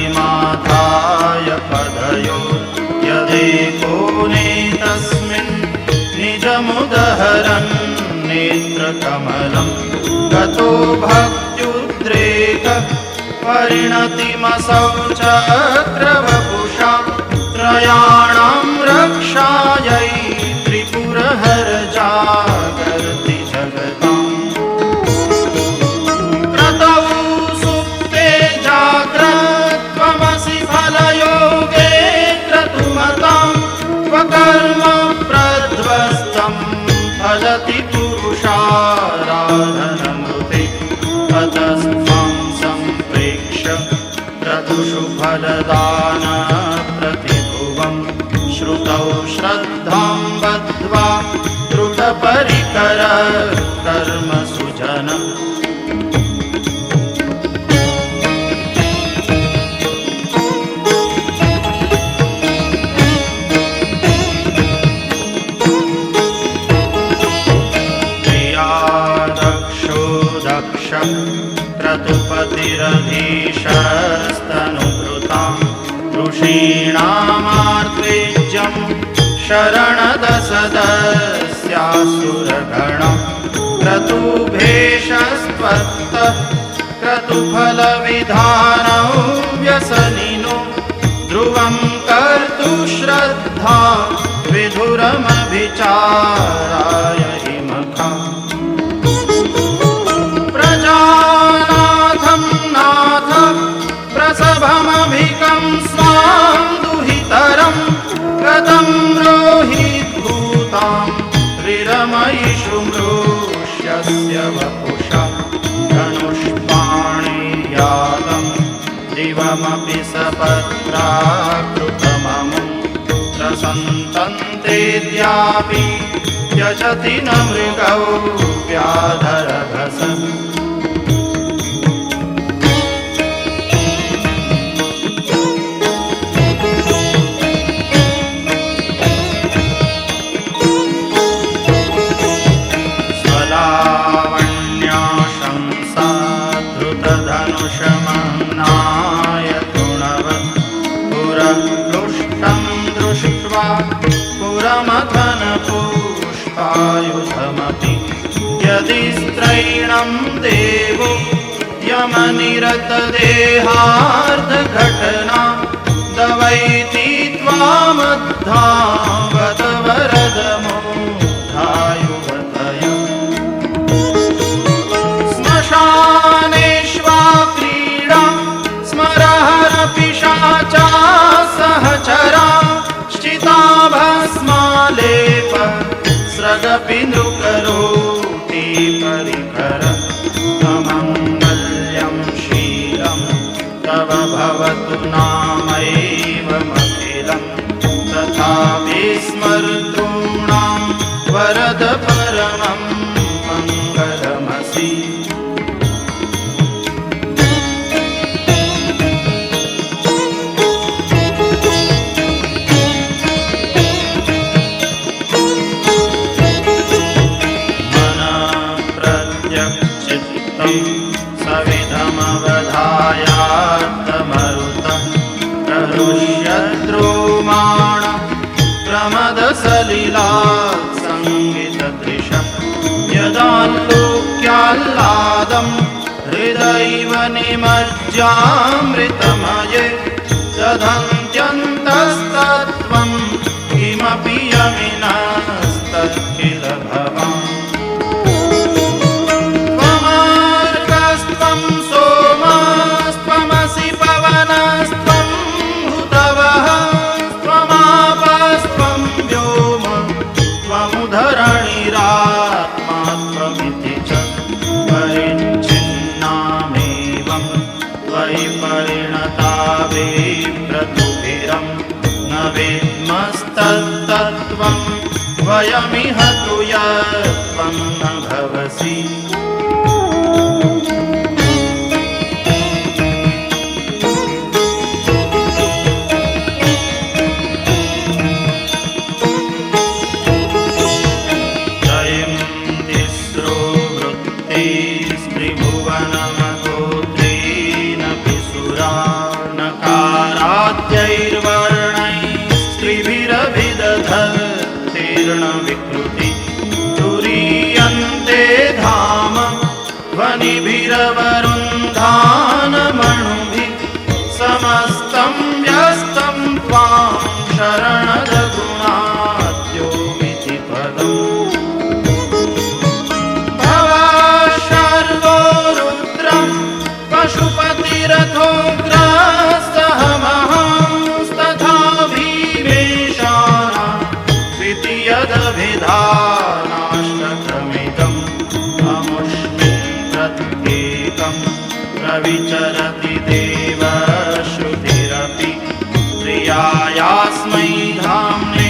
कमलबलिमाधाय पदयो यदेको नेतस्मिन् निजमुदहरन् नेत्रकमलं गतो भक्त्युद्रेक परिणतिमसौ चक्रवपुषा त्रयाणां रक्षायै त्रिपुरहर जागर्ति जगताम् त्वमसि फलयोगे क्रतुमतां स्वकर्म प्रध्वस्तं फलति पुरुषाराधनमृते ततस्त्वं सम्प्रेक्ष्य क्रतुषु फलदानप्रतिभुवं श्रुतौ श्रद्धां बद्ध्वा दृढपरिकर कर्मसुजनम् क्रतुपतिरधीशस्तनुभृतां ऋषीणामार्त्वेज्यं शरणदसदस्यासुरगणं क्रतुभेषस्त्वत्तः क्रतुफलविधानौ व्यसनिनो ध्रुवं कर्तुश्रद्धा विधुरमभिचाराय हिमखा प्रजानाथं नाथ प्रसभमभिकं स्वां दुहितरं गतं रोहिद्भूतां रिरमयिषु मृष्यस्य वपुषा धनुष्पाणियातं दिवमपि सपत्राकृतममुं प्रसन्तन्तेद्यापि त्यजति न मृगौ व्याधरभसम् प्लुष्टं दृष्ट्वा पुरमथन पुष्पायुधमपि यदि स्त्रैणं देवो यमनिरतदेहार्धघटना दवैति त्वामद्धावत वरदमोधायुवतय श्मशानेष्वा क्रीडा स्मरहर पिशाचा सहचरा श्चिता भस्मालेप स्रगपि नृकरोति परिकर अमङ्गल्यं शीलं तव भवतु नामैवमखिलं तथा विस्मर्तॄणां वरद परमं मङ्गलमसि सविधमवधायात्तमरुतं प्रहृष्यद्रोमाण प्रमदसलिलात् संवितदृशं यदाल्लोक्याह्लादं हृदैव निमज्जामृतमये दधन्त्यन्तस्तत्त्वं किमपि यमिनस्तत्किल भवान् सोमस्त्वमसि पवनस्त्वं हुतवः त्वमापस्त्वं व्योम त्वमुधरणिरात्मा त्वमिति च परिच्छिन्नामेवं त्वयि परिणता विप्रतुभिरं न वेद्मस्तत्तत्त्वं वयमिह तु यत्त्वं न भवसि विकृति तुरीयन्ते धाम ध्वनिभिरवरुन्धानमणुभिः समस्तं व्यस्तं त्वां शरणदगुणाद्योमिति पदम् भवशर्वो रुद्रं पशुपतिरथोग्रस्तः महांस्तथा भीमेशाना यदभिधानाष्टकमिदम् अमुष्मिन् प्रत्येकं प्रविचरति देवश्रुतिरपि प्रियायास्मै धाम्ने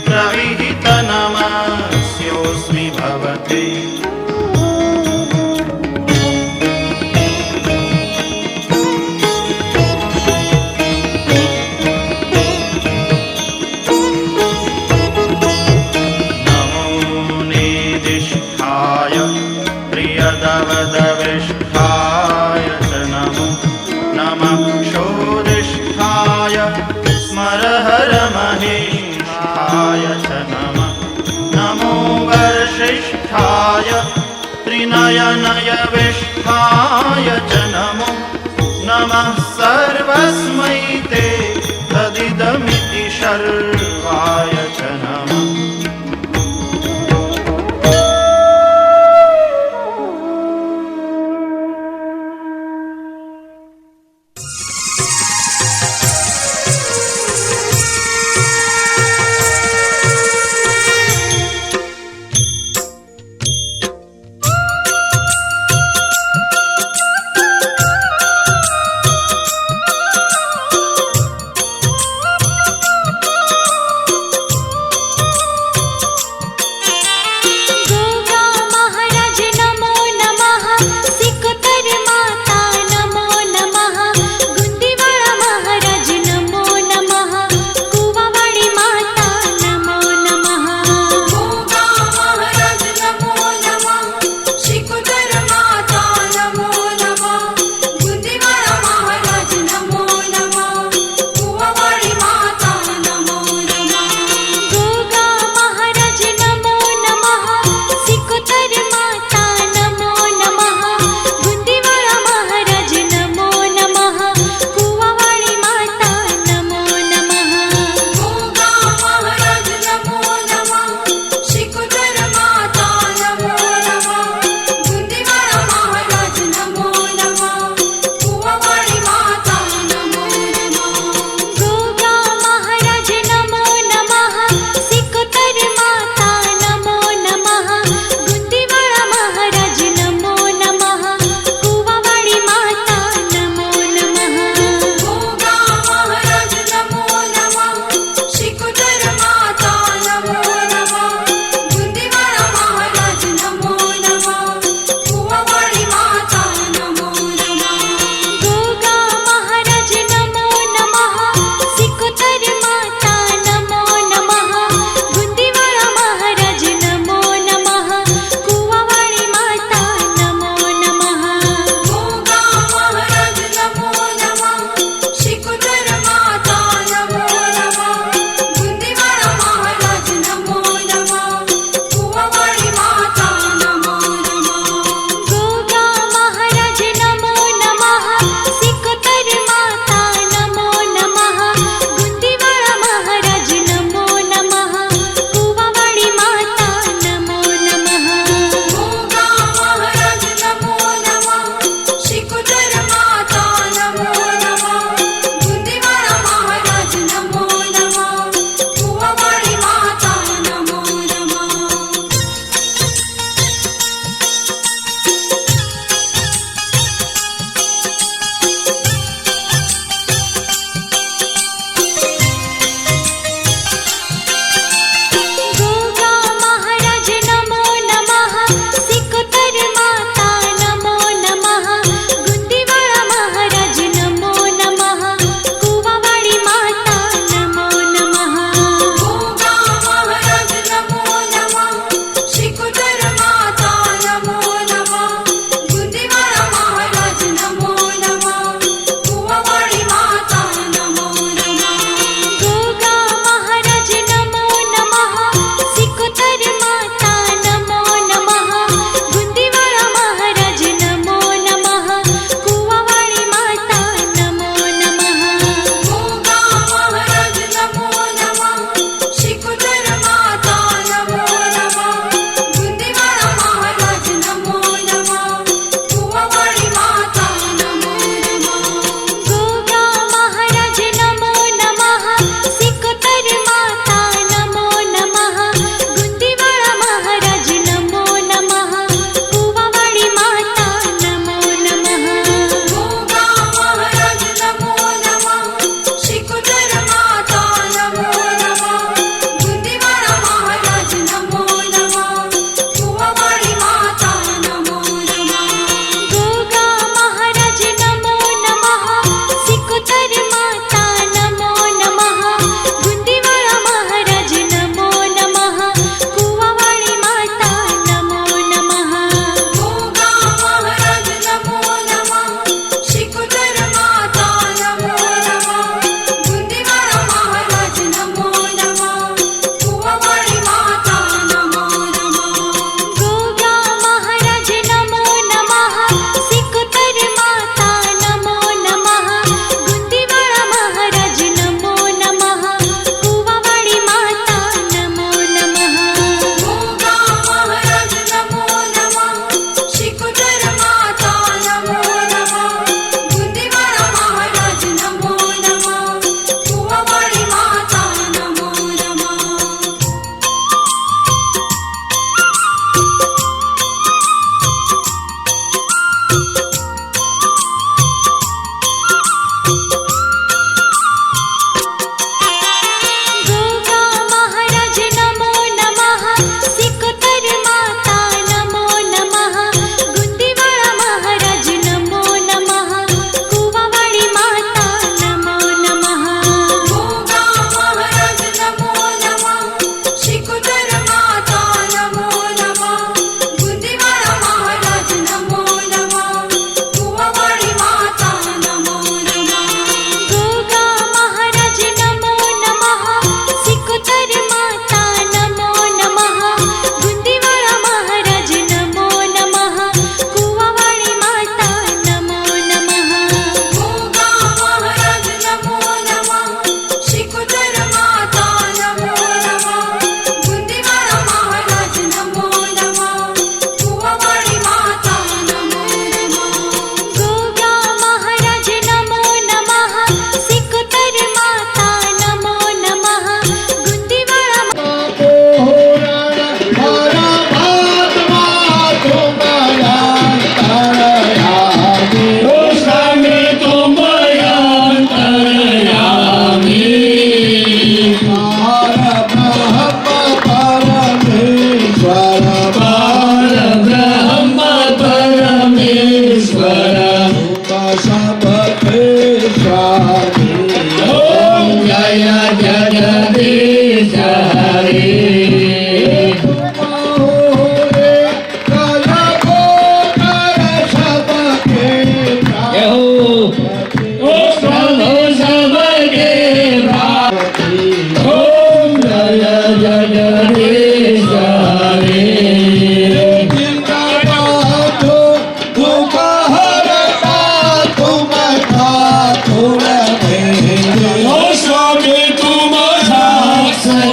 प्रविहितनमस्योऽस्मि भवते प्रियदवदविष्ठाय च नमो नमः क्षोदिष्ठाय स्मरहर महेशाय च नमः नमो वर्षिष्ठाय त्रिनयनयविष्ठाय च नमो नमः सर्वस्मै ते तदिदमिति शर्वाय च नमः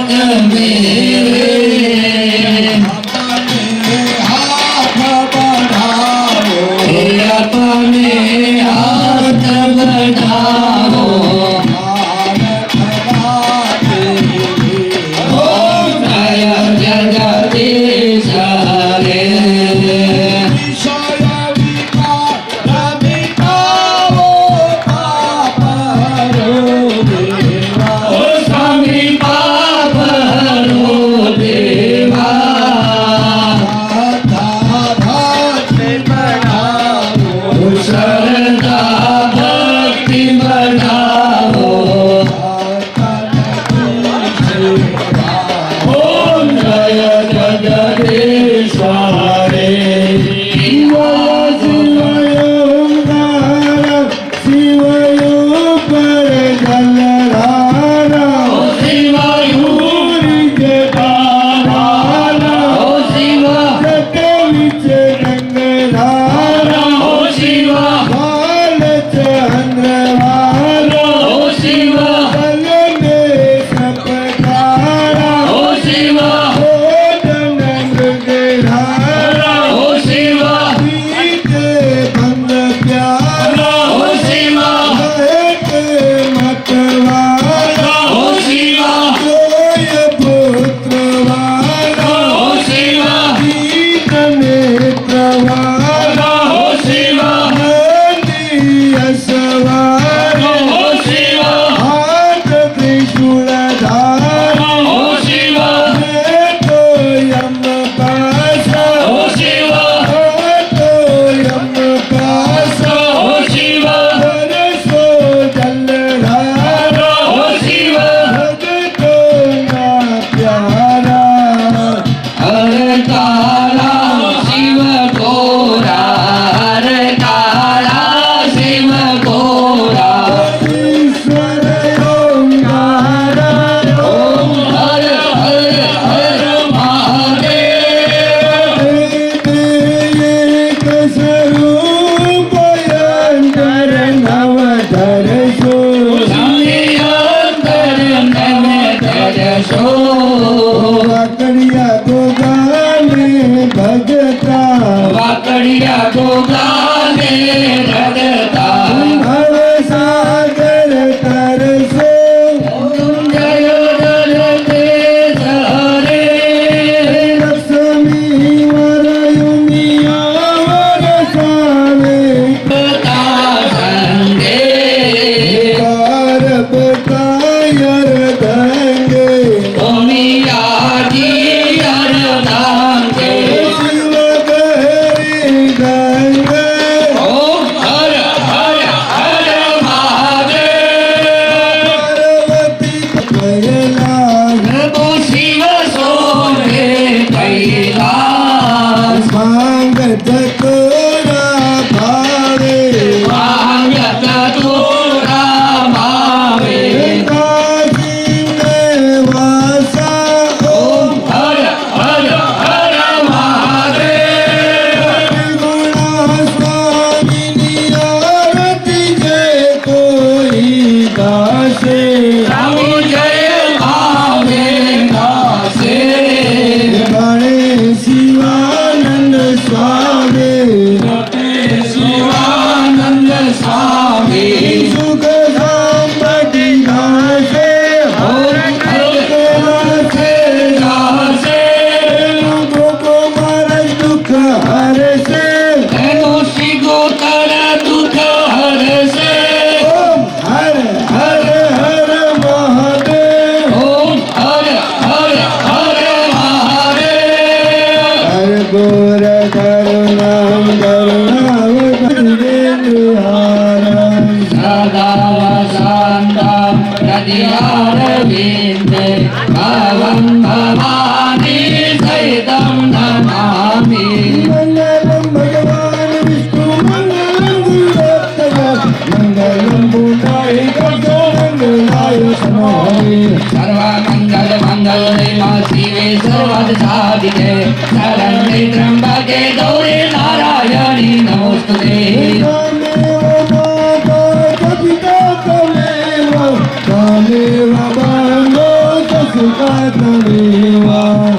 Thank you.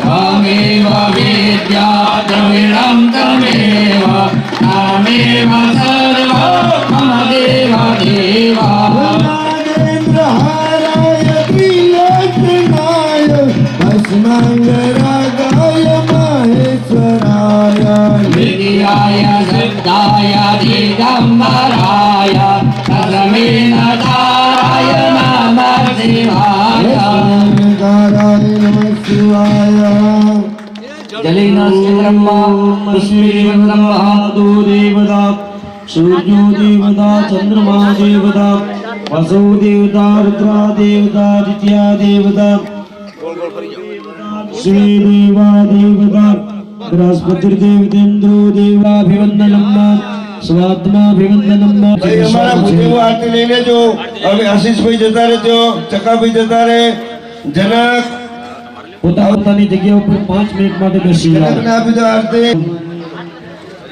त्वमेव विद्या द्रविणं तमेव तमेव सर्वं मम देव देवा विद्याय सिद्धाय दिगम्बराय तस्मै नमः शिवाय जलेनास्ति ब्रह्मा पुष्पेण ब्रह्मा दो देवता सूर्यो देवता चंद्रमा देवता वसो देवता रुद्रा देवता आदित्य देवता श्री देवा देवता बृहस्पतिर्देवतेन्द्रो देवाभिवंदनम् स्वात्माभिवंदनम् ભાઈ અમારા ભૂદેવો આરતી લઈ લેજો હવે આશીષભાઈ જતા રહેજો ચકાભાઈ જતા રહે જનક પોતાની જગ્યા ઉપર 5 મિનિટ માટે બેસી જનકને આપી દો આરતી